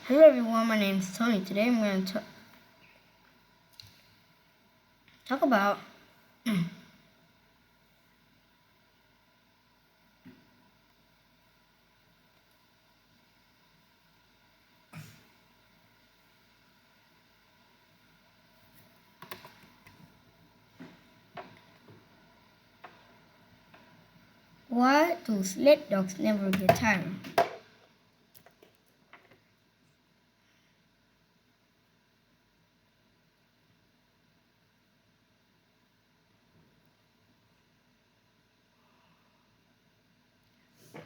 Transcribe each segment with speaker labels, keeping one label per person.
Speaker 1: Hello everyone, my name is Tony. Today I'm going to talk about why do sled dogs never get tired.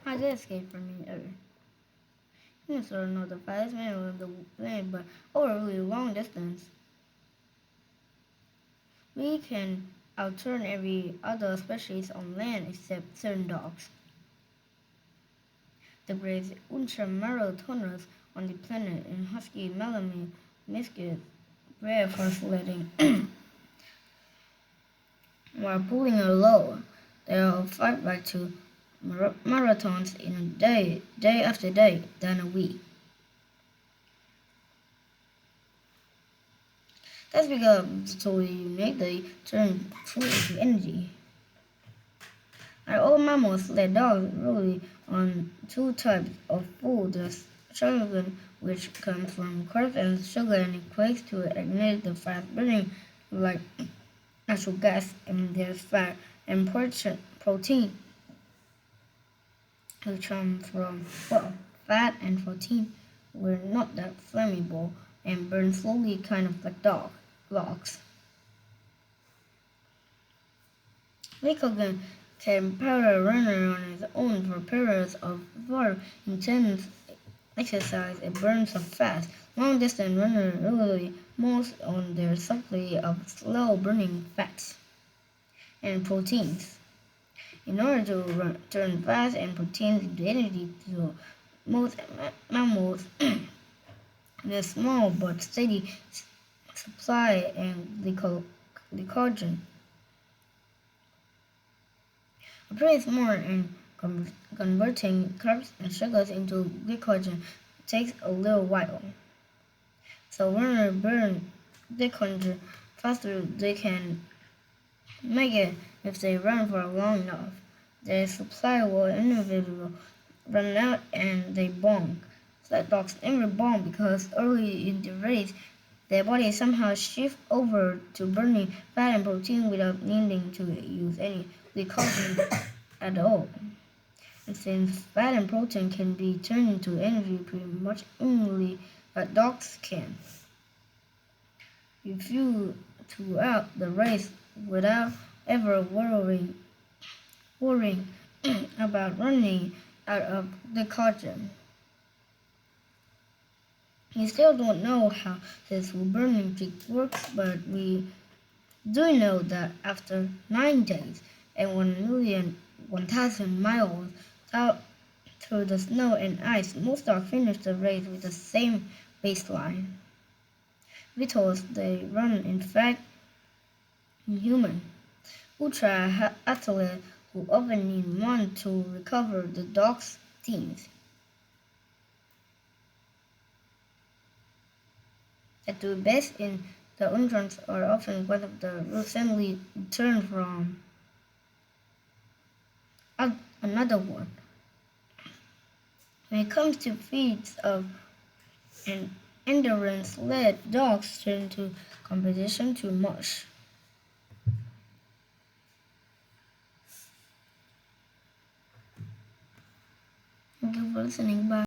Speaker 1: I did escape from me earlier. Humans are not the fastest man on the planet, but over a really long distance. We can outrun every other species on land except certain dogs. The greatest ultramarathoners on the planet and husky Malamute Musket bred for sledding. While pulling a load, they'll fight back to marathons in a day after day, then a week. That's because so unique they turn food into energy. Our old mammals sled dogs rely on two types of food: the sugar, which comes from carbs and sugar and equates to ignite the fast burning like natural gas, and there's fat and protein, which come from fat and protein were not that flammable and burn slowly, kind of like logs. Glycogen can power a runner on its own for periods of very intense exercise. It burns up fast. Long distance runners rely most on their supply of slow burning fats and proteins. In order to turn fats and proteins into energy, to most mammals need a small but steady supply of glycogen. Operates more in converting carbs and sugars into glycogen takes a little while. So runners burn glycogen faster they can make it if they run for long enough. Their supply will inevitably run out and they bonk. Sled dogs never bonk because early in the race their body somehow shifts over to burning fat and protein without needing to use any glycogen at all. And since fat and protein can be turned into energy pretty much immediately, but dogs can. You fuel throughout the race without ever worrying about running out of glycogen. We still don't know how this burning trick works, but we do know that after 9 days and 1,000 miles out through the snow and ice, most dogs finish the race with the same baseline. Vitals they run, in fact, in human ultra athletes who often need months to recover the dog's teams. At the best in the endurance are often one of the recently returned from another one. When it comes to feats of an endurance led, dogs turn to competition too much. Thank you for listening. Bye.